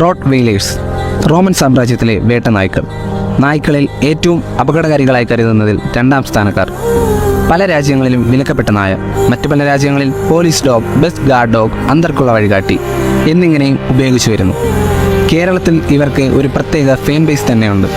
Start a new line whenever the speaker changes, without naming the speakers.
Rote വെയിലേഴ്സ് Roman സാമ്രാജ്യത്തിലെ വേട്ടനായ്ക്കൾ. നായ്ക്കളിൽ ഏറ്റവും അപകടകാരികളായി കരുതുന്നതിൽ 2ാം സ്ഥാനക്കാർ. പല രാജ്യങ്ങളിലും വിലക്കപ്പെട്ട നായ. മറ്റു പല രാജ്യങ്ങളിൽ police dog, best guard dog, അന്തർക്കുള്ള വഴികാട്ടി എന്നിങ്ങനെയും ഉപയോഗിച്ചു വരുന്നു. കേരളത്തിൽ ഇവർക്ക് ഒരു പ്രത്യേക ഫാൻ ബേസ് തന്നെയുണ്ട്.